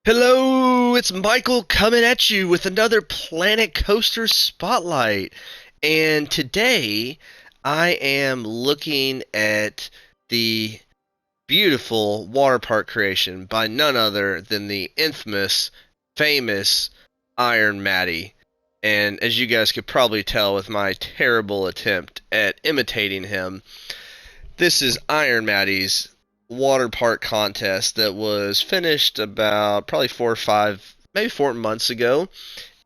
Hello, it's Michael coming at you with another Planet Coaster Spotlight. And today I am looking at the beautiful water park creation by none other than the infamous, famous Iron Matty. And as you guys could probably tell with my terrible attempt at imitating him, this is Iron Matty's water park contest that was finished about probably 4 or 5, maybe 4 months ago.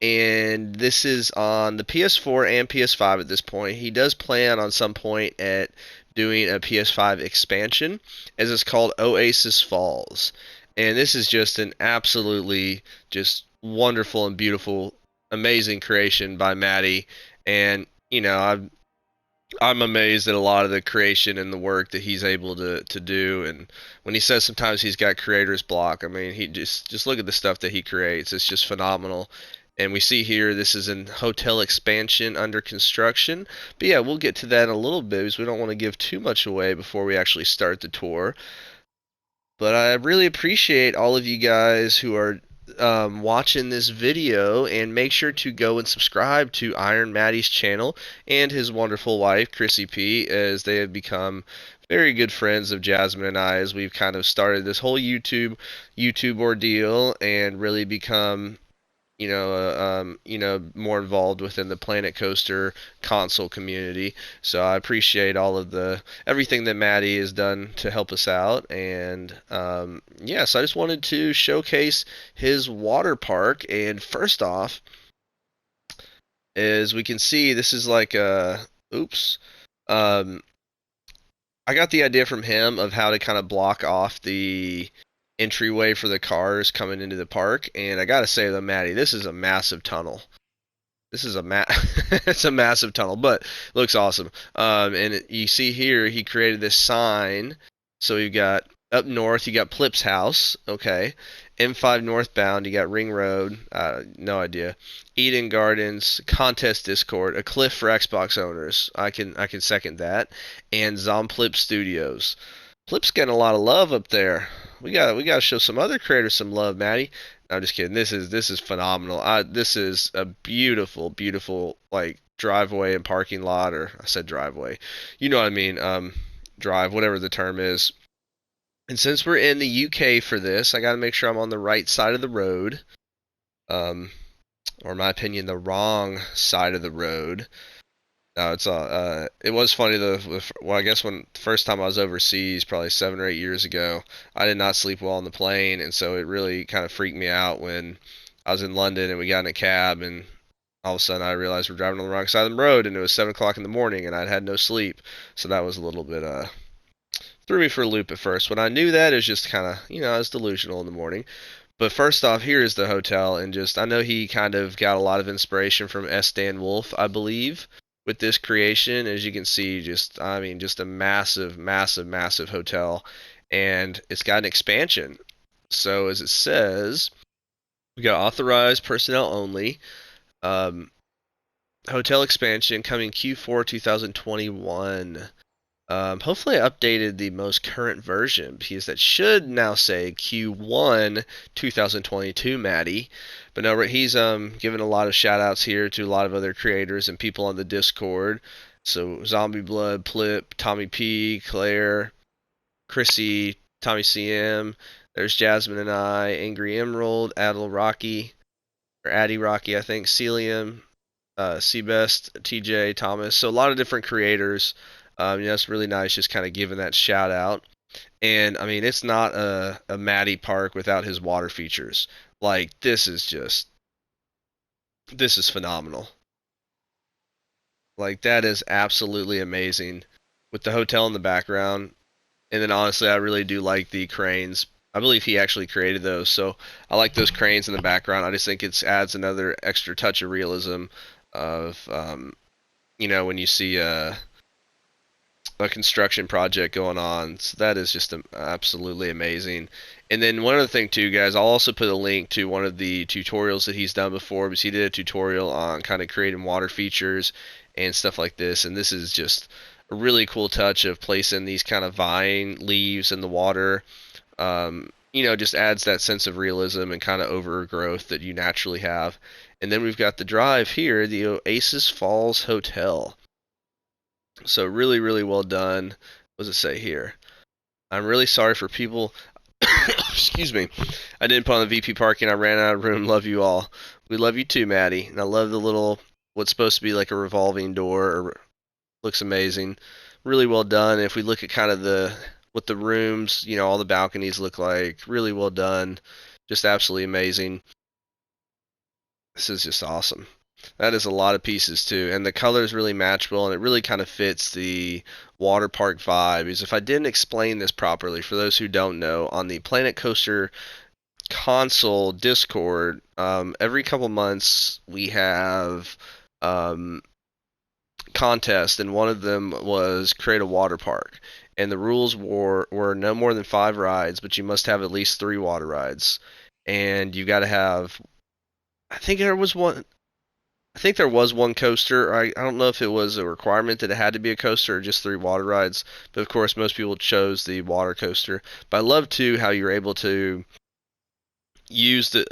And this is on the PS4 and PS5 at this point. He does plan on some point at doing a PS5 expansion, as it's called Oasis Falls. And this is just an absolutely just wonderful and beautiful, amazing creation by Matty. And I'm amazed at a lot of the creation and the work that he's able to do. And when he says sometimes he's got creator's block, I mean, he just look at the stuff that he creates. It's just phenomenal. And we see here this is an hotel expansion under construction. But yeah, we'll get to that in a little bit because we don't want to give too much away before we actually start the tour. But I really appreciate all of you guys who are watching this video, and make sure to go and subscribe to Iron Matty's channel and his wonderful wife Chrissy P, as they have become very good friends of Jasmine and I, as we've kind of started this whole YouTube ordeal and really become more involved within the Planet Coaster console community. So I appreciate all of the everything that Matty has done to help us out. And yeah, so I just wanted to showcase his water park. And first off, as we can see, this is like a oops. Um, I got the idea from him of how to kind of block off the entryway for the cars coming into the park. And I gotta say though, Matty, this is a massive tunnel. This is a it's a massive tunnel, but looks awesome. And you see here, he created this sign. So you got up north, you got Plip's house, okay. M5 northbound, you got Ring Road, no idea. Eden Gardens, Contest Discord, a cliff for Xbox owners. I can second that. And Zomplip Studios. Plip's getting a lot of love up there. We gotta show some other creators some love, Matty. No, I'm just kidding. This is phenomenal. This is a beautiful, beautiful like driveway and parking lot, or I said driveway. You know what I mean? Drive, whatever the term is. And since we're in the UK for this, I got to make sure I'm on the right side of the road. Um, or in my opinion, the wrong side of the road. No, it was funny though. Well, I guess when the first time I was overseas, probably 7 or 8 years ago, I did not sleep well on the plane, and so it really kind of freaked me out when I was in London and we got in a cab, and all of a sudden I realized we're driving on the wrong side of the road, and it was 7 o'clock in the morning, and I'd had no sleep, so that was a little bit threw me for a loop at first. When I knew that, it was just kind of I was delusional in the morning. But first off, here is the hotel, and just I know he kind of got a lot of inspiration from S. Dan Wolf, I believe, with this creation. As you can see, just a massive, massive, massive hotel, and it's got an expansion. So as it says, we got authorized personnel only. Um, Hotel expansion coming Q4 2021. Hopefully I updated the most current version, because that should now say Q1 2022, Matty. But no, he's giving a lot of shout outs here to a lot of other creators and people on the Discord. So Zombie Blood, Plip, Tommy P, Claire, Chrissy, Tommy CM. There's Jasmine and I, Angry Emerald, Adel Rocky, or Addy Rocky, I think, Celium, Seabest, TJ, Thomas. So a lot of different creators. It's really nice just kind of giving that shout out. And I mean, it's not a Matty park without his water features. Like this is phenomenal. Like that is absolutely amazing with the hotel in the background. And then honestly, I really do like the cranes. I believe he actually created those, so I like those cranes in the background. I just think it adds another extra touch of realism of when you see a construction project going on. So that is just absolutely amazing. And then one other thing too, guys, I'll also put a link to one of the tutorials that he's done before, because he did a tutorial on kind of creating water features and stuff like this. And this is just a really cool touch of placing these kind of vine leaves in the water. you know, just adds that sense of realism and kind of overgrowth that you naturally have. And then we've got the drive here, the Oasis Falls Hotel. So really, really well done. What does it say here? I'm really sorry for people. Excuse me. I didn't put on the VP parking. I ran out of room. Love you all. We love you too, Matty. And I love the little what's supposed to be like a revolving door. Looks amazing. Really well done. If we look at kind of the what the rooms, you know, all the balconies look like, really well done. Just absolutely amazing. This is just awesome. That is a lot of pieces too, and the colors really match well, and it really kind of fits the water park vibe. Because if I didn't explain this properly, for those who don't know, on the Planet Coaster console Discord, every couple months we have um, contests, and one of them was create a water park. And the rules were no more than 5 rides, but you must have at least 3 water rides. And you got to have, I think there was one. I think there was one coaster. I don't know if it was a requirement that it had to be a coaster or just 3 water rides. But of course, most people chose the water coaster. But I love too how you're able to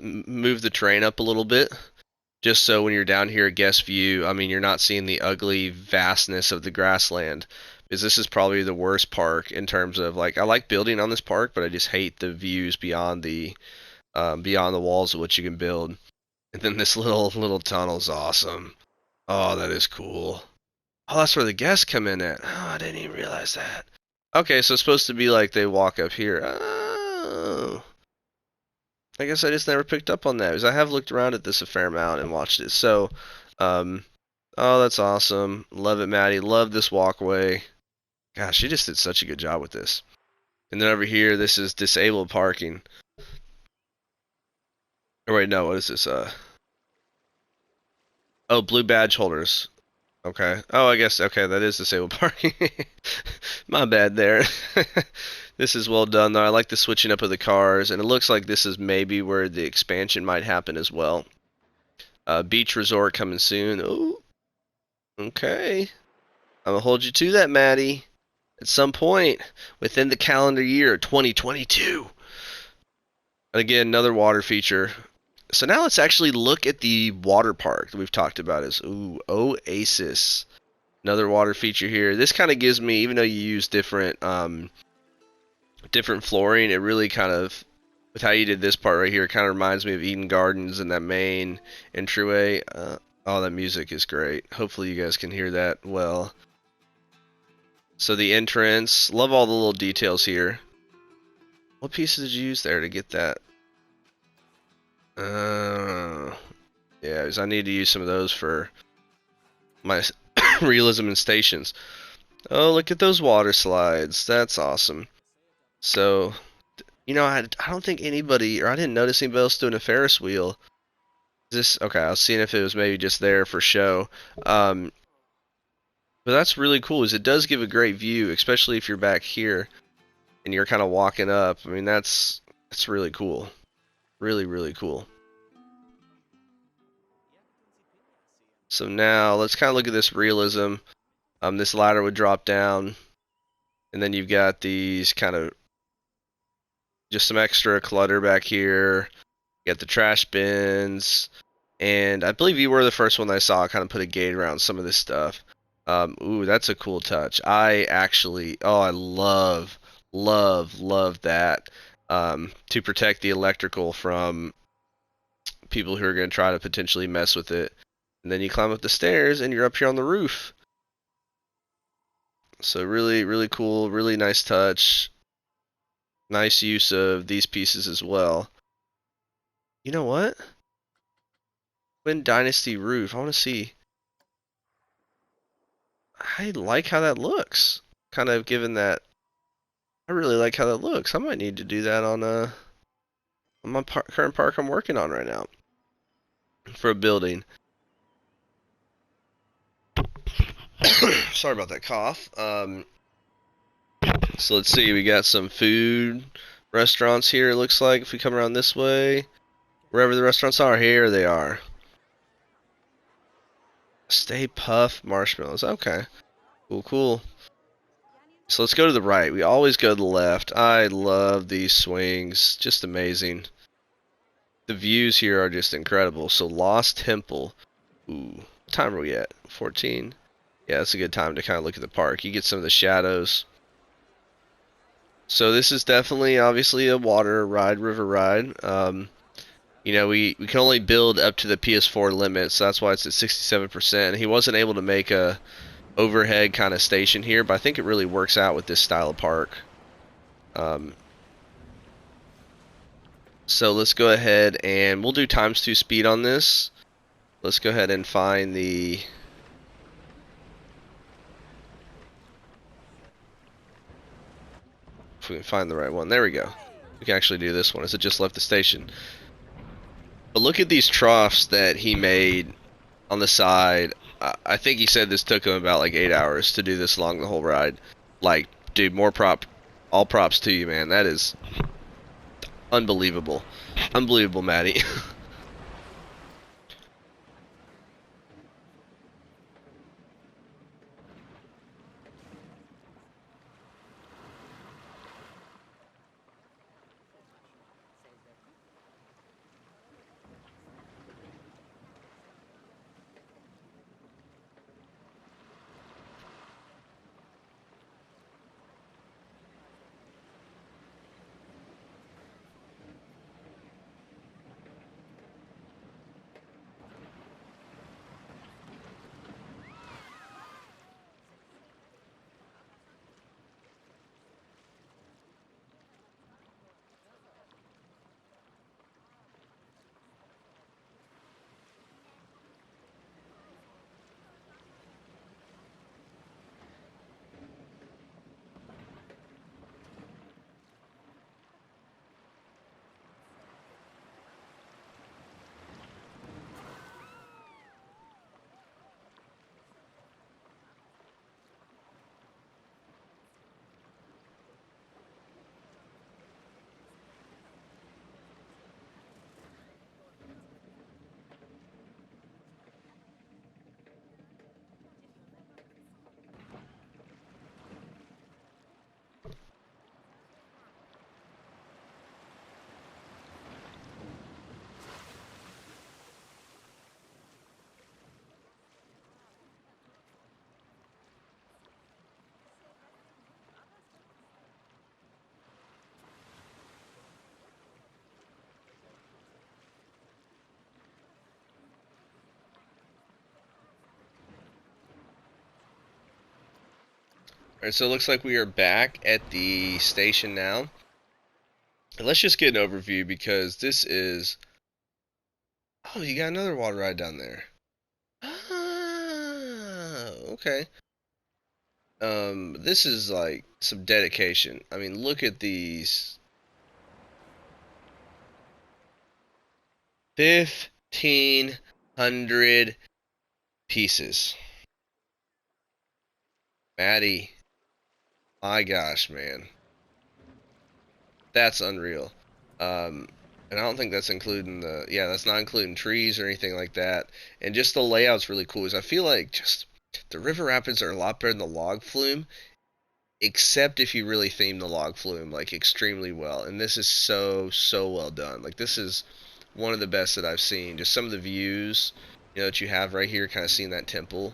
move the train up a little bit, just so when you're down here at guest view, I mean, you're not seeing the ugly vastness of the grassland. Because this is probably the worst park in terms of like I like building on this park, but I just hate the views beyond the walls of what you can build. And then this little tunnel is awesome. Oh, that is cool. Oh, that's where the guests come in at. Oh, I didn't even realize that. Okay, so it's supposed to be like they walk up here. Oh. I guess I just never picked up on that because I have looked around at this a fair amount and watched it. So, um, oh, that's awesome. Love it, Matty. Love this walkway. Gosh, you just did such a good job with this. And then over here, this is disabled parking. Oh, wait, no, what is this? Oh, blue badge holders. Okay. Oh, I guess, okay, that is disabled parking. My bad there. This is well done, though. I like the switching up of the cars, and it looks like this is maybe where the expansion might happen as well. Beach resort coming soon. Oh, okay. I'm gonna hold you to that, Matty. At some point within the calendar year 2022. And again, another water feature. So now let's actually look at the water park that we've talked about. Is Oasis. Another water feature here. This kind of gives me, even though you use different flooring, it really kind of, with how you did this part right here, it kind of reminds me of Eden Gardens and that main entryway. Oh, that music is great. Hopefully you guys can hear that well. So the entrance, love all the little details here. What pieces did you use there to get that? Yeah, because I need to use some of those for my realism and stations. Oh, look at those water slides. That's awesome. So, you know, I don't think anybody, or I didn't notice anybody else doing a Ferris wheel. Is this okay? I was seeing if it was maybe just there for show. Um, but that's really cool. Is it does give a great view, especially if you're back here and you're kind of walking up. I mean, that's really cool. Really, really cool. So now let's kind of look at this realism. This ladder would drop down, and then you've got these kind of just some extra clutter back here. You got the trash bins, and I believe you were the first one that I saw kind of put a gate around some of this stuff. Ooh, that's a cool touch. I love that. To protect the electrical from people who are going to try to potentially mess with it. And then you climb up the stairs and you're up here on the roof. So really, really cool, really nice touch. Nice use of these pieces as well. You know what? Twin Dynasty roof. I want to see. I like how that looks. Kind of given that. I really like how that looks. I might need to do that on my current park I'm working on right now for a building. Sorry about that cough. So let's see. We got some food restaurants here. It looks like if we come around this way, wherever the restaurants are, here they are. Stay Puff Marshmallows. Okay. Cool, cool. So let's go to the right. We always go to the left. I love these swings. Just amazing. The views here are just incredible. So Lost Temple. Ooh. What time are we at? 14? Yeah, that's a good time to kind of look at the park. You get some of the shadows. So this is definitely, obviously, a water ride, river ride. You know, we can only build up to the PS4 limit, so that's why it's at 67%. He wasn't able to make a overhead kind of station here, but I think it really works out with this style of park. So let's go ahead and we'll do ×2 speed on this. Let's go ahead and find the... If we can find the right one. There we go. We can actually do this one as it just left the station. But look at these troughs that he made on the side. I think he said this took him about like 8 hours to do this along the whole ride. Like, dude, all props to you, man. That is unbelievable. Unbelievable, Matty. Alright, so it looks like we are back at the station now. And let's just get an overview because this is... Oh, you got another water ride down there. Ah, okay. This is like some dedication. I mean, look at these. 1,500 pieces. Matty, my gosh, man. That's unreal. And I don't think that's including the, yeah, that's not including trees or anything like that. And just the layout's really cool. I feel like just the river rapids are a lot better than the log flume, except if you really theme the log flume like extremely well. And this is so well done. Like, this is one of the best that I've seen. Just some of the views, you know, that you have right here, kind of seeing that temple.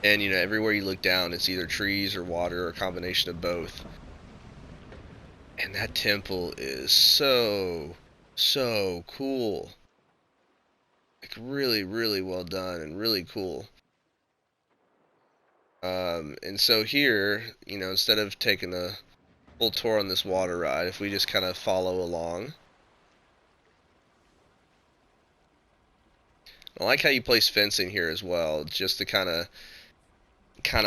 And you know, everywhere you look down, it's either trees or water or a combination of both. And that temple is so cool. Like, really well done and really cool. And so here, you know, instead of taking a full tour on this water ride, if we just kind of follow along. I like how you place fencing here as well, just to kind of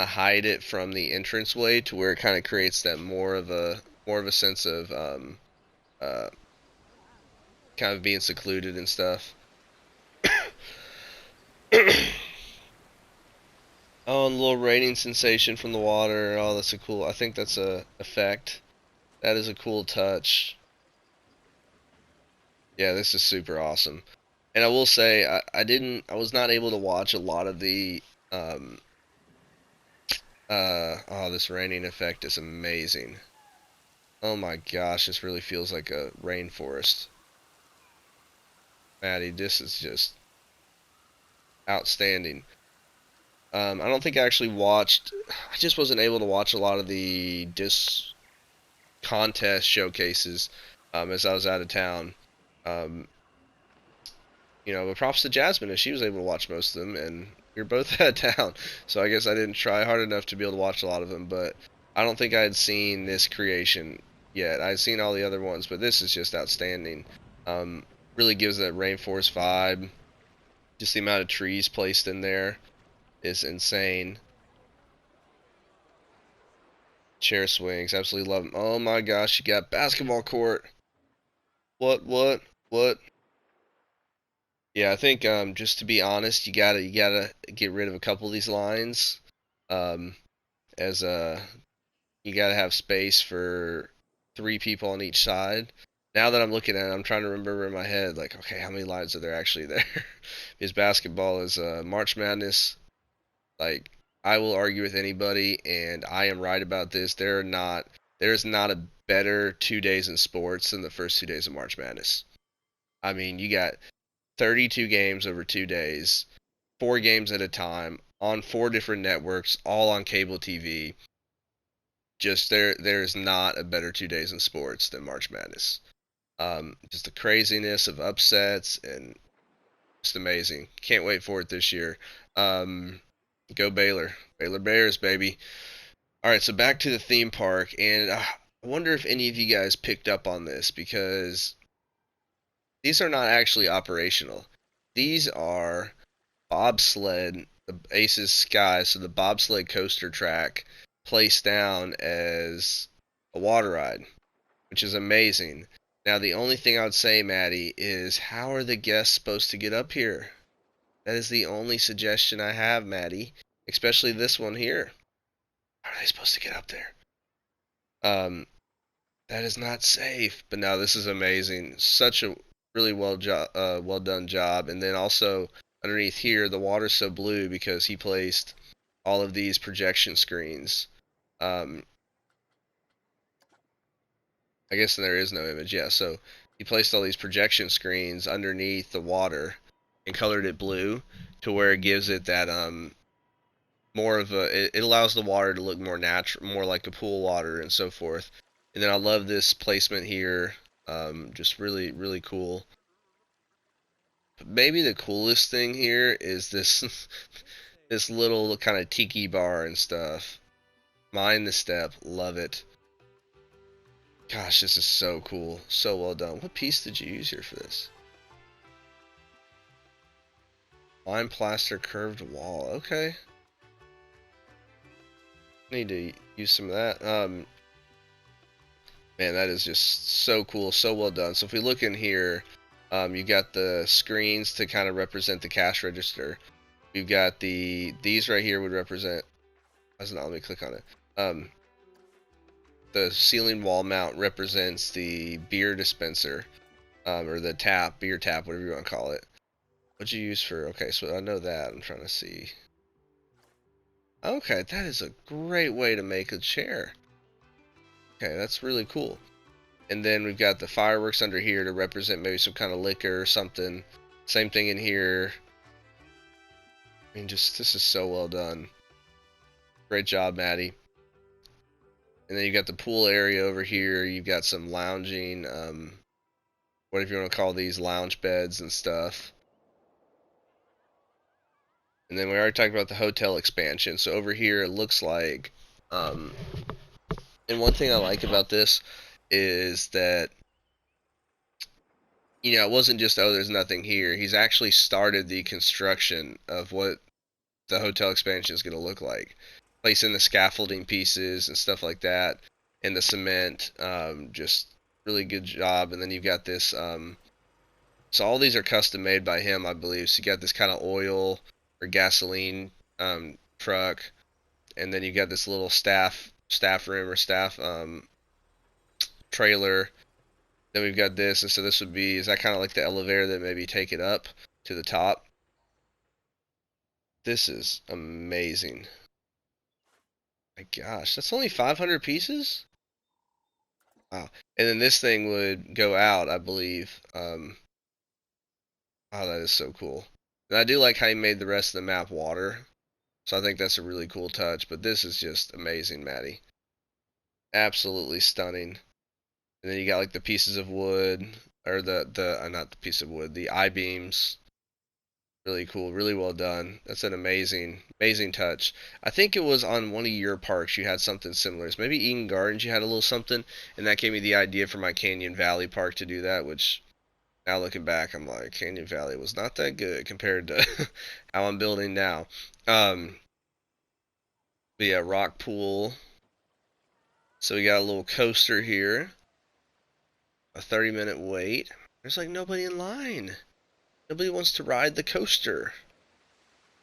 hide it from the entranceway, to where it kind of creates that more of a sense of uh, kind of being secluded and stuff. Oh, and a little raining sensation from the water. Oh, that's a cool. I think that's a effect. That is a cool touch. Yeah, this is super awesome. And I will say, I was not able to watch a lot of the um, Oh, this raining effect is amazing. Oh my gosh, this really feels like a rainforest. Matty, this is just outstanding. I don't think I actually watched. I just wasn't able to watch a lot of the disc contest showcases as I was out of town. Um, but props to Jasmine as she was able to watch most of them, and we were both out of town. So I guess I didn't try hard enough to be able to watch a lot of them. But I don't think I had seen this creation yet. I had seen all the other ones, but this is just outstanding. Um, really gives that rainforest vibe. Just the amount of trees placed in there is insane. Chair swings, absolutely love them. Oh my gosh, you got basketball court. What? Yeah, I think just to be honest, you gotta get rid of a couple of these lines. Um, as you gotta have space for three people on each side. Now that I'm looking at it, I'm trying to remember in my head, like, okay, how many lines are there actually there? Because basketball is March Madness. Like, I will argue with anybody, and I am right about this. There's not a better 2 days in sports than the first 2 days of March Madness. I mean, you got 32 games over 2 days, 4 games at a time on 4 different networks, all on cable TV. Just there's not a better 2 days in sports than March Madness. Just the craziness of upsets and just amazing. Can't wait for it this year. Um, Go Baylor, Baylor Bears, baby. All right, so back to the theme park, and I wonder if any of you guys picked up on this because these are not actually operational. These are bobsled, the Aces Sky, so the bobsled coaster track placed down as a water ride, which is amazing. Now, the only thing I would say, Matty, is how are the guests supposed to get up here? That is the only suggestion I have, Matty, especially this one here. How are they supposed to get up there? Um, that is not safe. But now this is amazing. Such a really well done job. And then also underneath here, the water's so blue because he placed all of these projection screens. Um, I guess there is no image. Yeah, so he placed all these projection screens underneath the water and colored it blue to where it gives it that more of a it allows the water to look more natural, more like a pool water and so forth. And then I love this placement here. Just really cool. But maybe the coolest thing here is this this little kind of tiki bar and stuff. Mind the step, love it. Gosh, this is so cool, so well done. What piece did you use here for this? Lime plaster curved wall. Okay, need to use some of that. Man, that is just so cool, so well done. So if we look in here, you got the screens to kind of represent the cash register. You've got these right here would represent. That's not. Let me click on it. The ceiling wall mount represents the beer dispenser, or the tap, beer tap, whatever you want to call it. What'd you use for? Okay, so I know that. I'm trying to see. Okay, that is a great way to make a chair. Okay, that's really cool. And then we've got the fireworks under here to represent maybe some kind of liquor or something. Same thing in here. I mean, just this is so well done. Great job, Matty. And then you got the pool area over here. You've got some lounging, whatever you want to call these, lounge beds and stuff. And then we already talked about the hotel expansion. So over here, it looks like, um, and one thing I like about this is that it wasn't just, oh, there's nothing here. He's actually started the construction of what the hotel expansion is going to look like. Placing the scaffolding pieces and stuff like that, and the cement. Just really good job. And then you've got this. So all these are custom made by him, I believe. So you got this kind of oil or gasoline truck, and then you got this little staff room or staff trailer. Then we've got this, and so this would be, is that kind of like the elevator that maybe take it up to the top? This is amazing. My gosh, that's only 500 pieces? Wow. And then this thing would go out, I believe. Oh, that is so cool. And I do like how he made the rest of the map water. So I think that's a really cool touch. But this is just amazing, Matty. Absolutely stunning. And then you got like the pieces of wood, or the not the piece of wood, the I-beams. Really cool, really well done. That's an amazing touch. I think it was on one of your parks you had something similar. So maybe Eden Gardens you had a little something, and that gave me the idea for my Canyon Valley park to do that. Which now looking back, I'm like Canyon Valley was not that good compared to how I'm building now. Um, but yeah, rock pool. So we got a little coaster here. A 30-minute wait. There's like nobody in line. Nobody wants to ride the coaster.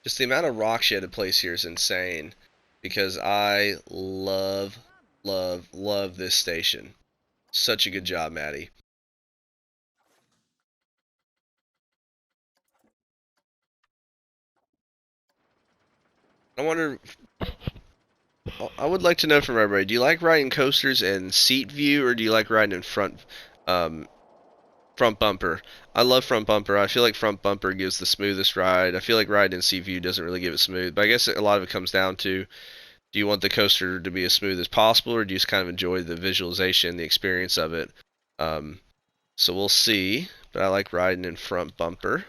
Just the amount of rocks you had to place here is insane. Because I love this station. Such a good job, Matty. I wonder, I would like to know from everybody, do you like riding coasters in seat view or do you like riding in um, front bumper? I love front bumper. I feel like front bumper gives the smoothest ride. I feel like riding in seat view doesn't really give it smooth. But I guess a lot of it comes down to, do you want the coaster to be as smooth as possible, or do you just kind of enjoy the visualization, the experience of it? Um, so we'll see. But I like riding in front bumper.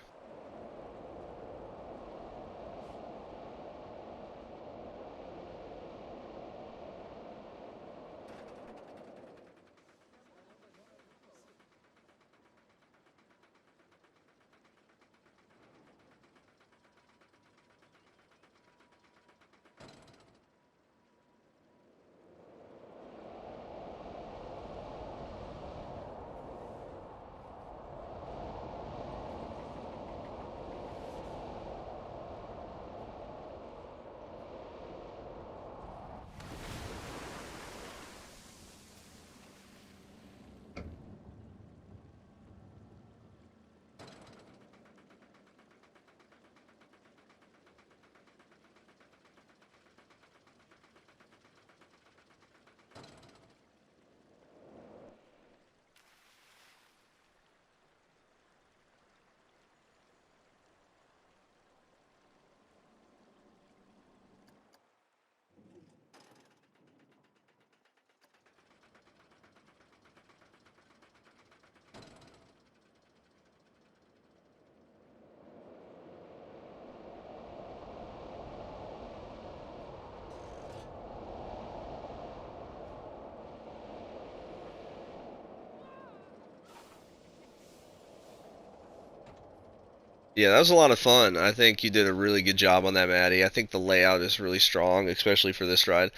Yeah, that was a lot of fun. I think you did a really good job on that, Maddie. I think the layout is really strong, especially for this ride.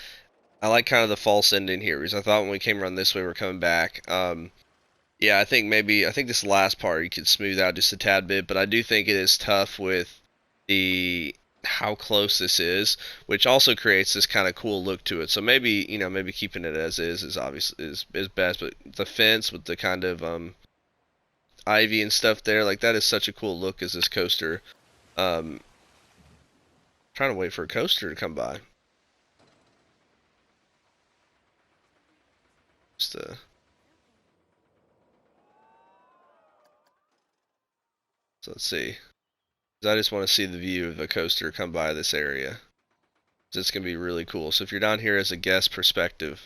I like kind of the false ending here because I thought when we came around this way, we're coming back. Yeah, I think this last part you could smooth out just a tad bit, but I do think it is tough with the how close this is, which also creates this kind of cool look to it. So maybe maybe keeping it as is obviously is best, but the fence with the kind of ivy and stuff there, like that is such a cool look as this coaster. Um, Trying to wait for a coaster to come by. Just so let's see. 'Cause I just want to see the view of the coaster come by this area. It's gonna be really cool. So if you're down here as a guest perspective,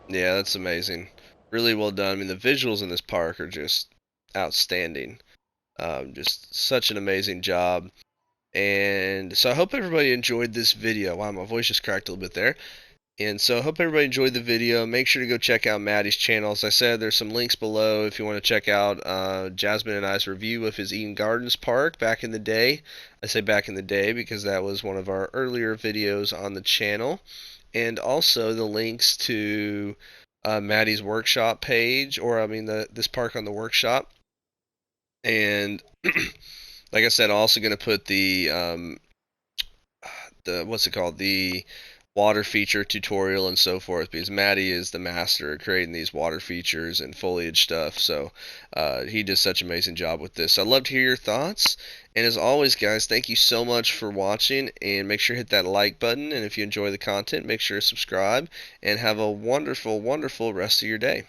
yeah, that's amazing. Really well done. I mean, the visuals in this park are just outstanding. Just such an amazing job. And so I hope everybody enjoyed this video. Wow, my voice just cracked a little bit there. And so I hope everybody enjoyed the video. Make sure to go check out Matty's channel. As I said, there's some links below if you want to check out Jasmine and I's review of his Eden Gardens Park back in the day. I say back in the day because that was one of our earlier videos on the channel. And also the links to Matty's workshop page, or I mean this park on the workshop. And like I said, I'm also going to put the what's it called, the water feature tutorial and so forth, because Matty is the master at creating these water features and foliage stuff. So he does such an amazing job with this. So I'd love to hear your thoughts. And as always, guys, thank you so much for watching. And make sure to hit that like button. And if you enjoy the content, make sure to subscribe. And have a wonderful, wonderful rest of your day.